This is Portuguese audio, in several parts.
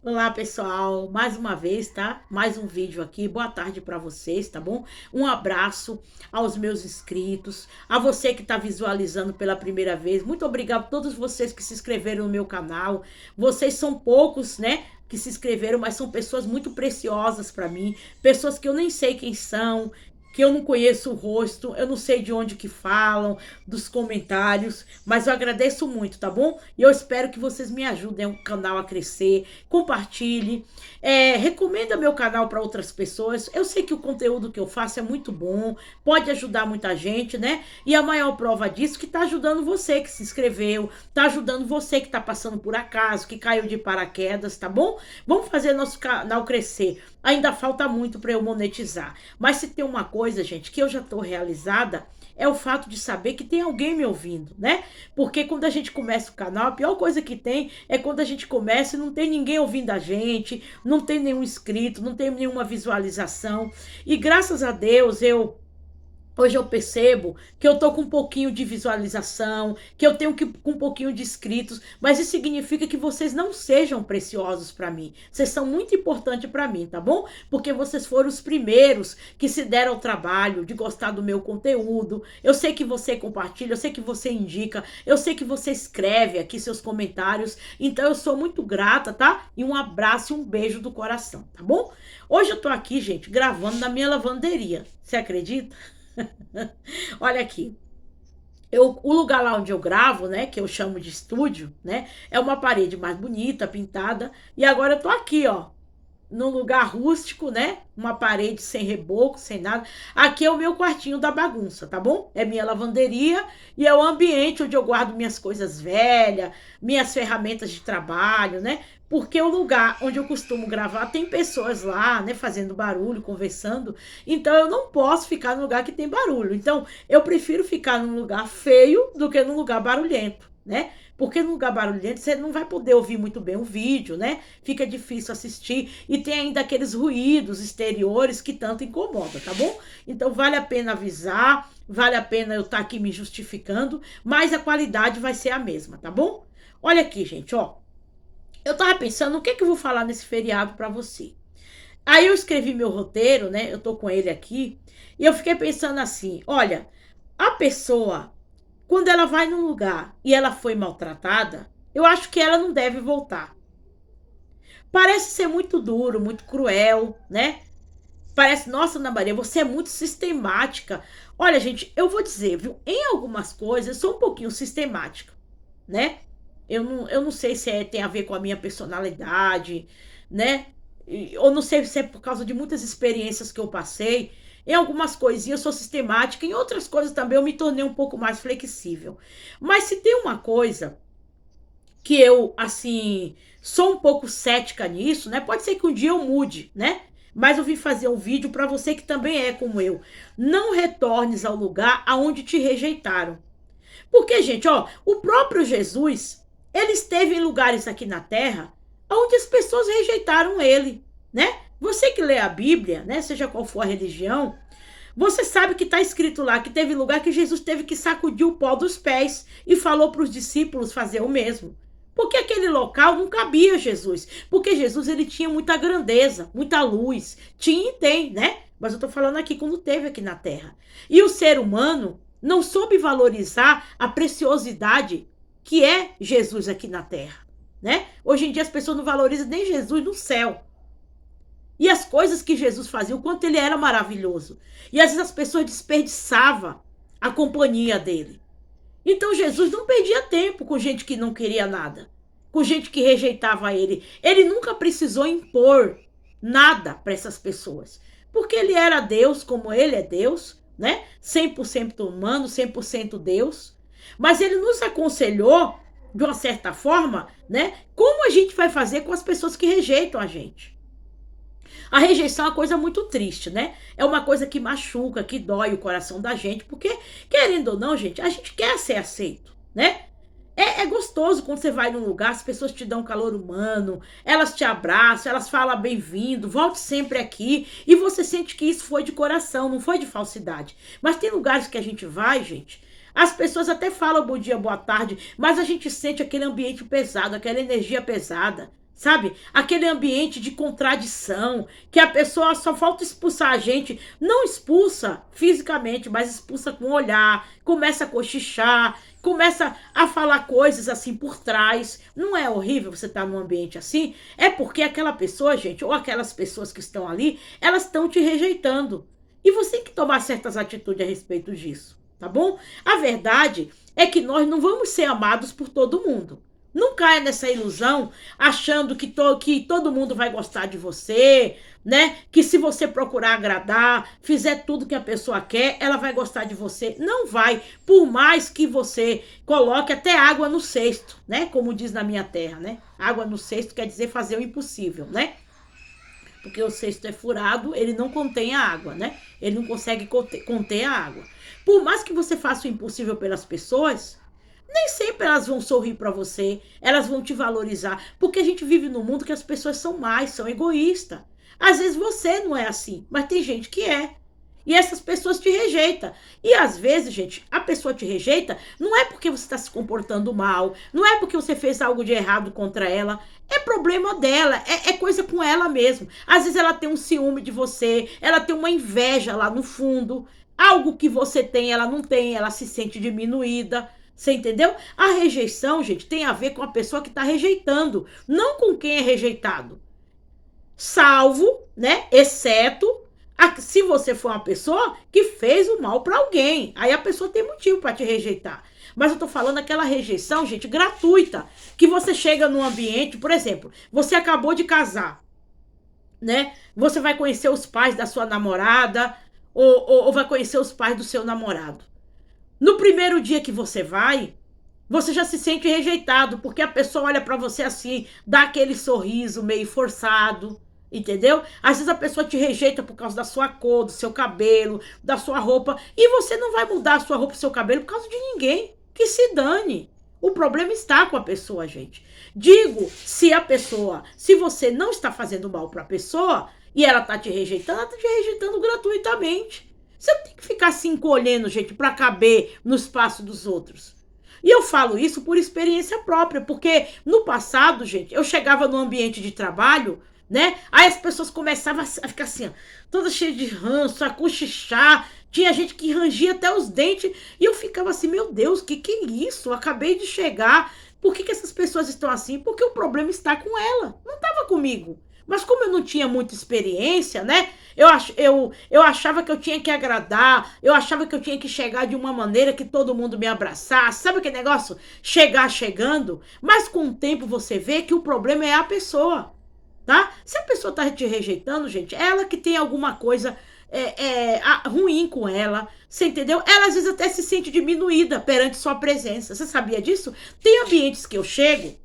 Olá, pessoal, mais uma vez, tá? Mais um vídeo aqui. Boa tarde para vocês, tá bom? Um abraço aos meus inscritos, a você que está visualizando pela primeira vez. Muito obrigado a todos vocês que se inscreveram no meu canal. Vocês são poucos, né? Que se inscreveram, mas são pessoas muito preciosas para mim, pessoas que eu nem sei quem são, que eu não conheço o rosto, eu não sei de onde que falam, dos comentários, mas eu agradeço muito, tá bom? E eu espero que vocês me ajudem o canal a crescer, compartilhe, recomenda meu canal para outras pessoas. Eu sei que o conteúdo que eu faço é muito bom, pode ajudar muita gente, né? E a maior prova disso é que tá ajudando você que se inscreveu, tá ajudando você que tá passando por acaso, que caiu de paraquedas, tá bom? Vamos fazer nosso canal crescer. Ainda falta muito para eu monetizar. Mas se tem uma coisa, gente, que eu já estou realizada, é o fato de saber que tem alguém me ouvindo, né? Porque quando a gente começa o canal, a pior coisa que tem é quando a gente começa e não tem ninguém ouvindo a gente, não tem nenhum inscrito, não tem nenhuma visualização. E graças a Deus hoje eu percebo que eu tô com um pouquinho de visualização, que eu tenho com um pouquinho de inscritos, mas isso significa que vocês não sejam preciosos para mim. Vocês são muito importantes para mim, tá bom? Porque vocês foram os primeiros que se deram ao trabalho de gostar do meu conteúdo. Eu sei que você compartilha, eu sei que você indica, eu sei que você escreve aqui seus comentários. Então eu sou muito grata, tá? E um abraço e um beijo do coração, tá bom? Hoje eu tô aqui, gente, gravando na minha lavanderia. Você acredita? Olha aqui, o lugar lá onde eu gravo, né, que eu chamo de estúdio, né, é uma parede mais bonita, pintada, e agora eu tô aqui, ó, num lugar rústico, né? Uma parede sem reboco, sem nada. Aqui é o meu quartinho da bagunça, tá bom? É minha lavanderia e é o ambiente onde eu guardo minhas coisas velhas, minhas ferramentas de trabalho, né? Porque o lugar onde eu costumo gravar tem pessoas lá, né, fazendo barulho, conversando. Então eu não posso ficar num lugar que tem barulho. Então eu prefiro ficar num lugar feio do que num lugar barulhento, né? Porque num lugar barulhento você não vai poder ouvir muito bem o vídeo, né? Fica difícil assistir e tem ainda aqueles ruídos exteriores que tanto incomodam, tá bom? Então vale a pena avisar, vale a pena eu estar aqui me justificando, mas a qualidade vai ser a mesma, tá bom? Olha aqui, gente, ó. Eu tava pensando o que que eu vou falar nesse feriado para você. Aí eu escrevi meu roteiro, né? Eu tô com ele aqui, e eu fiquei pensando assim, olha, a pessoa quando ela vai num lugar e ela foi maltratada, eu acho que ela não deve voltar. Parece ser muito duro, muito cruel, né? Parece, nossa, Ana Maria, você é muito sistemática. Olha, gente, eu vou dizer, viu? Em algumas coisas eu sou um pouquinho sistemática, né? Eu não sei se tem a ver com a minha personalidade, né? Eu não sei se é por causa de muitas experiências que eu passei. Em algumas coisinhas eu sou sistemática, em outras coisas também eu me tornei um pouco mais flexível. Mas se tem uma coisa que eu, assim, sou um pouco cética nisso, né? Pode ser que um dia eu mude, né? Mas eu vim fazer um vídeo para você que também é como eu. Não retornes ao lugar aonde te rejeitaram. Porque, gente, ó, o próprio Jesus, ele esteve em lugares aqui na terra onde as pessoas rejeitaram ele, né? Você que lê a Bíblia, né, seja qual for a religião, você sabe que está escrito lá que teve lugar que Jesus teve que sacudir o pó dos pés e falou para os discípulos fazer o mesmo. Porque aquele local não cabia Jesus. Porque Jesus ele tinha muita grandeza, muita luz. Tinha e tem, né? Mas eu estou falando aqui quando teve aqui na terra. E o ser humano não soube valorizar a preciosidade que é Jesus aqui na terra, né? Hoje em dia as pessoas não valorizam nem Jesus no céu. E as coisas que Jesus fazia, o quanto ele era maravilhoso. E às vezes as pessoas desperdiçavam a companhia dele. Então Jesus não perdia tempo com gente que não queria nada, com gente que rejeitava ele. Ele nunca precisou impor nada para essas pessoas, porque ele era Deus, como ele é Deus, né? 100% humano, 100% Deus. Mas ele nos aconselhou, de uma certa forma, né? Como a gente vai fazer com as pessoas que rejeitam a gente. A rejeição é uma coisa muito triste, né? É uma coisa que machuca, que dói o coração da gente, porque, querendo ou não, gente, a gente quer ser aceito, né? É gostoso quando você vai num lugar, as pessoas te dão calor humano, elas te abraçam, elas falam bem-vindo, volte sempre aqui, e você sente que isso foi de coração, não foi de falsidade. Mas tem lugares que a gente vai, gente, as pessoas até falam bom dia, boa tarde, mas a gente sente aquele ambiente pesado, aquela energia pesada, Sabe? Aquele ambiente de contradição, que a pessoa só falta expulsar a gente, não expulsa fisicamente, mas expulsa com o olhar, começa a cochichar, começa a falar coisas assim por trás. Não é horrível você estar num ambiente assim? É porque aquela pessoa, gente, ou aquelas pessoas que estão ali, elas estão te rejeitando. E você tem que tomar certas atitudes a respeito disso, tá bom? A verdade é que nós não vamos ser amados por todo mundo. Não caia nessa ilusão achando que todo mundo vai gostar de você, né? Que se você procurar agradar, fizer tudo que a pessoa quer, ela vai gostar de você. Não vai, por mais que você coloque até água no cesto, né? Como diz na minha terra, né? Água no cesto quer dizer fazer o impossível, né? Porque o cesto é furado, ele não contém a água, né? Ele não consegue conter a água. Por mais que você faça o impossível pelas pessoas, nem sempre elas vão sorrir para você, elas vão te valorizar, porque a gente vive num mundo que as pessoas são mais, são egoístas. Às vezes você não é assim, mas tem gente que é. E essas pessoas te rejeitam. E às vezes, gente, a pessoa te rejeita não é porque você está se comportando mal, não é porque você fez algo de errado contra ela. É problema dela, é coisa com ela mesmo. Às vezes ela tem um ciúme de você, ela tem uma inveja lá no fundo. Algo que você tem, ela não tem, ela se sente diminuída. Você entendeu? A rejeição, gente, tem a ver com a pessoa que está rejeitando, não com quem é rejeitado. Salvo, né? Exceto se você for uma pessoa que fez o mal para alguém. Aí a pessoa tem motivo para te rejeitar. Mas eu tô falando aquela rejeição, gente, gratuita. Que você chega num ambiente, por exemplo, você acabou de casar, né? Você vai conhecer os pais da sua namorada ou vai conhecer os pais do seu namorado. No primeiro dia que você já se sente rejeitado, porque a pessoa olha pra você assim, dá aquele sorriso meio forçado, entendeu? Às vezes a pessoa te rejeita por causa da sua cor, do seu cabelo, da sua roupa, e você não vai mudar a sua roupa e seu cabelo por causa de ninguém. Que se dane. O problema está com a pessoa, gente. Digo, se você não está fazendo mal pra pessoa e ela tá te rejeitando, ela tá te rejeitando gratuitamente. Você não tem que ficar se encolhendo, gente, para caber no espaço dos outros. E eu falo isso por experiência própria, porque no passado, gente, eu chegava no ambiente de trabalho, né? Aí as pessoas começavam a ficar assim, ó, toda cheia de ranço, a cochichar. Tinha gente que rangia até os dentes. E eu ficava assim, meu Deus, que é isso? Eu acabei de chegar. Por que essas pessoas estão assim? Porque o problema está com ela. Não estava comigo. Mas como eu não tinha muita experiência, né? Eu achava que eu tinha que agradar, eu achava que eu tinha que chegar de uma maneira que todo mundo me abraçasse. Sabe aquele negócio? Chegar chegando. Mas com o tempo você vê que o problema é a pessoa, tá? Se a pessoa tá te rejeitando, gente, é ela que tem alguma coisa ruim com ela. Você entendeu? Ela às vezes até se sente diminuída perante sua presença. Você sabia disso? Tem ambientes que eu chego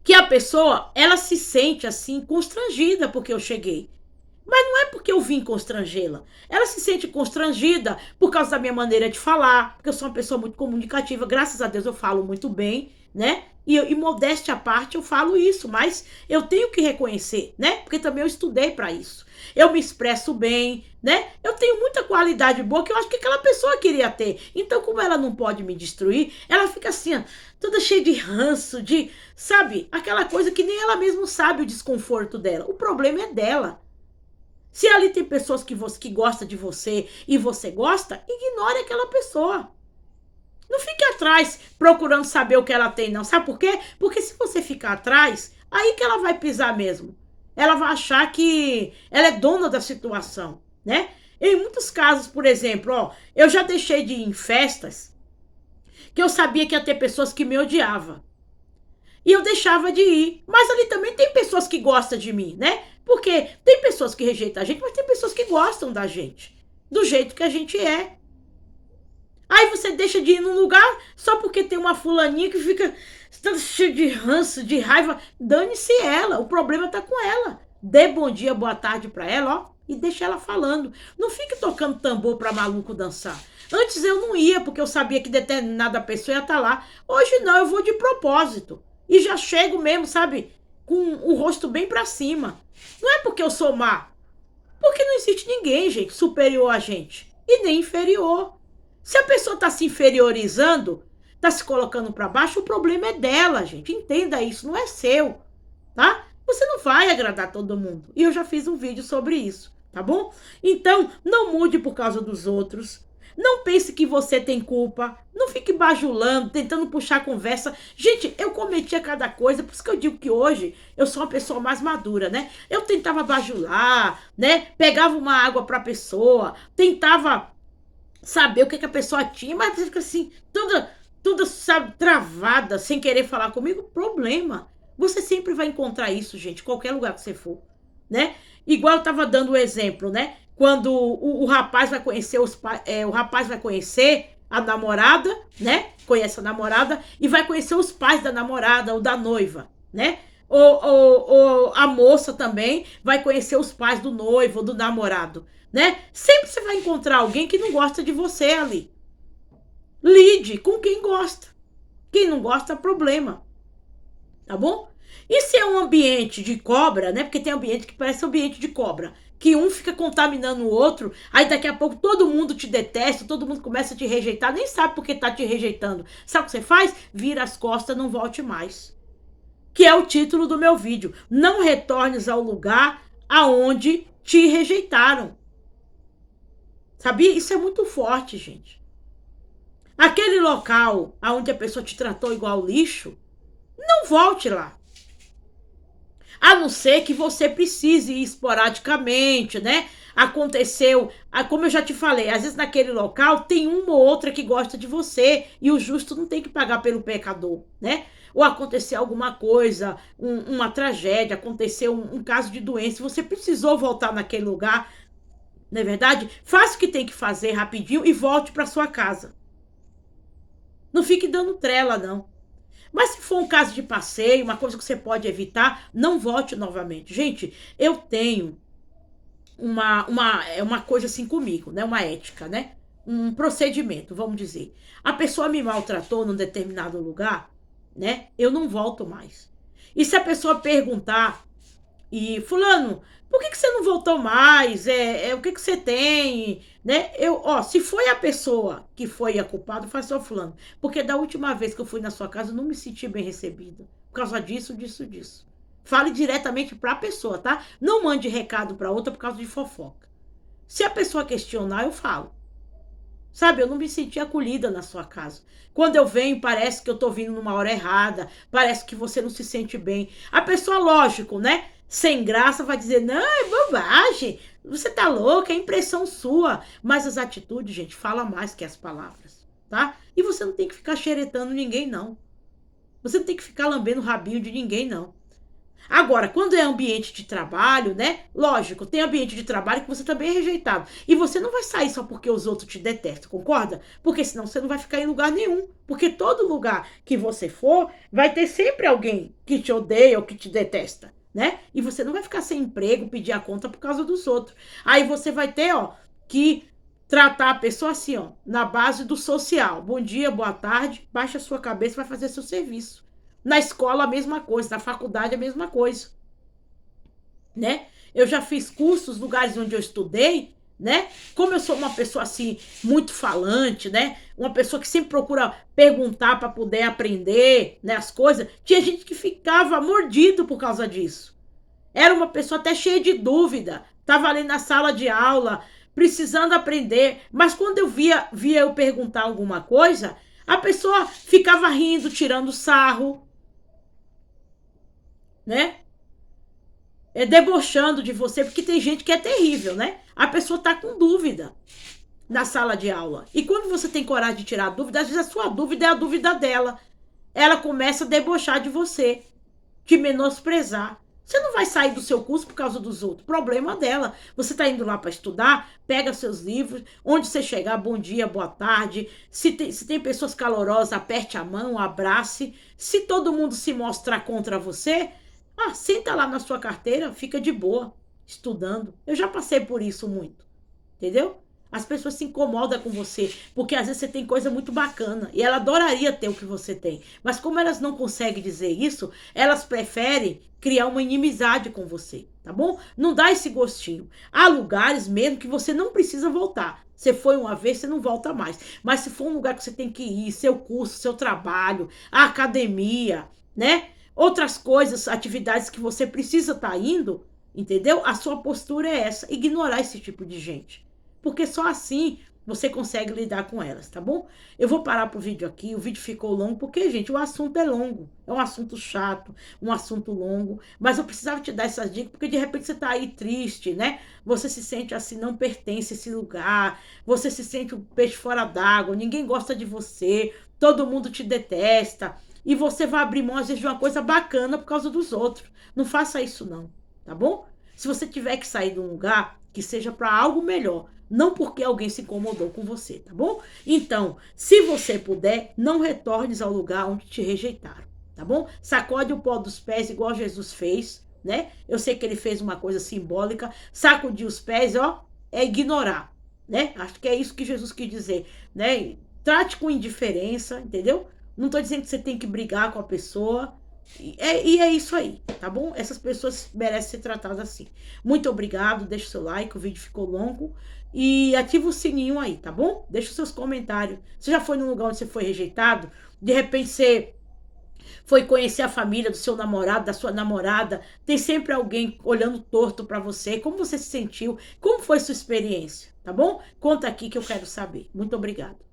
que a pessoa, ela se sente assim, constrangida porque eu cheguei. Mas não é porque eu vim constrangê-la. Ela se sente constrangida por causa da minha maneira de falar, porque eu sou uma pessoa muito comunicativa, graças a Deus eu falo muito bem, né? E modéstia à parte eu falo isso, mas eu tenho que reconhecer, né? Porque também eu estudei para isso. Eu me expresso bem, né? Eu tenho muita qualidade boa que eu acho que aquela pessoa queria ter. Então, como ela não pode me destruir, ela fica assim, ó, toda cheia de ranço, sabe? Aquela coisa que nem ela mesma sabe o desconforto dela. O problema é dela. Se ali tem pessoas que gostam de você e você gosta, ignore aquela pessoa. Não fique atrás procurando saber o que ela tem, não. Sabe por quê? Porque se você ficar atrás, aí que ela vai pisar mesmo. Ela vai achar que ela é dona da situação, né? Em muitos casos, por exemplo, ó, eu já deixei de ir em festas que eu sabia que ia ter pessoas que me odiavam. E eu deixava de ir. Mas ali também tem pessoas que gostam de mim, né? Porque tem pessoas que rejeitam a gente, mas tem pessoas que gostam da gente. Do jeito que a gente é. Aí você deixa de ir num lugar só porque tem uma fulaninha que fica cheia de ranço, de raiva. Dane-se ela, o problema tá com ela. Dê bom dia, boa tarde pra ela, ó, e deixa ela falando. Não fique tocando tambor pra maluco dançar. Antes eu não ia, porque eu sabia que determinada pessoa ia estar lá. Hoje não, eu vou de propósito. E já chego mesmo, sabe, com o rosto bem pra cima. Não é porque eu sou má. Porque não existe ninguém, gente, superior a gente. E nem inferior. Se a pessoa tá se inferiorizando, tá se colocando pra baixo, o problema é dela, gente. Entenda isso, não é seu. não vai agradar todo mundo. E eu já fiz um vídeo sobre isso, tá bom? Então, não mude por causa dos outros. Não pense que você tem culpa. Não fique bajulando, tentando puxar a conversa. Gente, eu cometia cada coisa, por isso que eu digo que hoje eu sou uma pessoa mais madura, né? Eu tentava bajular, né? Pegava uma água pra pessoa, tentava saber o que a pessoa tinha, mas fica assim, tudo, sabe, travada, sem querer falar comigo. Problema. Você sempre vai encontrar isso, gente, qualquer lugar que você for, né? Igual eu tava dando o exemplo, né? Quando o rapaz vai conhecer o rapaz vai conhecer a namorada, né? Conhece a namorada e vai conhecer os pais da namorada ou da noiva, né? Ou a moça também vai conhecer os pais do noivo ou do namorado, né? Sempre você vai encontrar alguém que não gosta de você ali. Lide com quem gosta. Quem não gosta, é problema. Tá bom? E se é um ambiente de cobra, né? Porque tem ambiente que parece ambiente de cobra. Que um fica contaminando o outro, aí daqui a pouco todo mundo te detesta, todo mundo começa a te rejeitar, nem sabe por que tá te rejeitando. Sabe o que você faz? Vira as costas, não volte mais. Que é o título do meu vídeo. Não retornes ao lugar aonde te rejeitaram. Sabia? Isso é muito forte, gente. Aquele local onde a pessoa te tratou igual lixo, não volte lá. A não ser que você precise ir esporadicamente, né? Aconteceu, como eu já te falei, às vezes naquele local tem uma ou outra que gosta de você e o justo não tem que pagar pelo pecador, né? Ou aconteceu alguma coisa, uma tragédia, aconteceu um caso de doença, você precisou voltar naquele lugar, não é verdade? Faça o que tem que fazer rapidinho e volte para sua casa. Não fique dando trela, não. Mas se for um caso de passeio, uma coisa que você pode evitar, não volte novamente. Gente, eu tenho uma coisa assim comigo, né? Uma ética, né? Um procedimento, vamos dizer. A pessoa me maltratou num determinado lugar, né? Eu não volto mais. E se a pessoa perguntar, e fulano, por que você não voltou mais? O que você tem? Né? Se foi a pessoa que foi a culpada, faz só fulano. Porque da última vez que eu fui na sua casa, eu não me senti bem recebida. Por causa disso, disso, disso. Fale diretamente para a pessoa, tá? Não mande recado para outra por causa de fofoca. Se a pessoa questionar, eu falo. Sabe, eu não me senti acolhida na sua casa. Quando eu venho, parece que eu tô vindo numa hora errada. Parece que você não se sente bem. A pessoa, lógico, né? Sem graça, vai dizer, não, é bobagem. Você tá louca, é impressão sua. Mas as atitudes, gente, falam mais que as palavras, tá? E você não tem que ficar xeretando ninguém, não. Você não tem que ficar lambendo o rabinho de ninguém, não. Agora, quando é ambiente de trabalho, né? Lógico, tem ambiente de trabalho que você também é rejeitado. E você não vai sair só porque os outros te detestam, concorda? Porque senão você não vai ficar em lugar nenhum. Porque todo lugar que você for, vai ter sempre alguém que te odeia ou que te detesta, né? E você não vai ficar sem emprego, pedir a conta por causa dos outros. Aí você vai ter, que tratar a pessoa assim, na base do social. Bom dia, boa tarde, baixa a sua cabeça e vai fazer seu serviço. Na escola, a mesma coisa. Na faculdade, a mesma coisa. Né? Eu já fiz cursos, lugares onde eu estudei, né? Como eu sou uma pessoa, assim, muito falante, né? Uma pessoa que sempre procura perguntar para poder aprender, né, as coisas. Tinha gente que ficava mordido por causa disso. Era uma pessoa até cheia de dúvida. Tava ali na sala de aula, precisando aprender. Mas quando eu via eu perguntar alguma coisa, a pessoa ficava rindo, tirando sarro, né? Debochando de você, porque tem gente que é terrível, né? A pessoa tá com dúvida na sala de aula. E quando você tem coragem de tirar a dúvida, às vezes a sua dúvida é a dúvida dela. Ela começa a debochar de você, te menosprezar. Você não vai sair do seu curso por causa dos outros. Problema dela. Você tá indo lá para estudar, pega seus livros, onde você chegar, bom dia, boa tarde. Se tem pessoas calorosas, aperte a mão, abrace. Se todo mundo se mostrar contra você, senta lá na sua carteira, fica de boa, estudando. Eu já passei por isso muito, entendeu? As pessoas se incomodam com você, porque às vezes você tem coisa muito bacana, e ela adoraria ter o que você tem. Mas como elas não conseguem dizer isso, elas preferem criar uma inimizade com você, tá bom? Não dá esse gostinho. Há lugares mesmo que você não precisa voltar. Você foi uma vez, você não volta mais. Mas se for um lugar que você tem que ir, seu curso, seu trabalho, a academia, né? outras coisas, atividades que você precisa estar indo, entendeu? A sua postura é essa, ignorar esse tipo de gente. Porque só assim você consegue lidar com elas, tá bom? Eu vou parar pro vídeo aqui, o vídeo ficou longo, porque, gente, o assunto é longo, é um assunto chato, um assunto longo, mas eu precisava te dar essas dicas, porque de repente você tá aí triste, né? Você se sente assim, não pertence a esse lugar, você se sente um peixe fora d'água, ninguém gosta de você, todo mundo te detesta, e você vai abrir mão, às vezes, de uma coisa bacana por causa dos outros. Não faça isso, não, tá bom? Se você tiver que sair de um lugar, que seja para algo melhor, não porque alguém se incomodou com você, tá bom? Então, se você puder, não retornes ao lugar onde te rejeitaram, tá bom? Sacode o pó dos pés igual Jesus fez, né? Eu sei que ele fez uma coisa simbólica, sacudir os pés, ó, é ignorar, né? Acho que é isso que Jesus quis dizer, né? Trate com indiferença, entendeu? Não tô dizendo que você tem que brigar com a pessoa, e é isso aí, tá bom? Essas pessoas merecem ser tratadas assim. Muito obrigado, deixa o seu like, o vídeo ficou longo. E ativa o sininho aí, tá bom? Deixa os seus comentários. Você já foi num lugar onde você foi rejeitado? De repente você foi conhecer a família do seu namorado, da sua namorada. Tem sempre alguém olhando torto pra você. Como você se sentiu? Como foi sua experiência? Tá bom? Conta aqui que eu quero saber. Muito obrigada.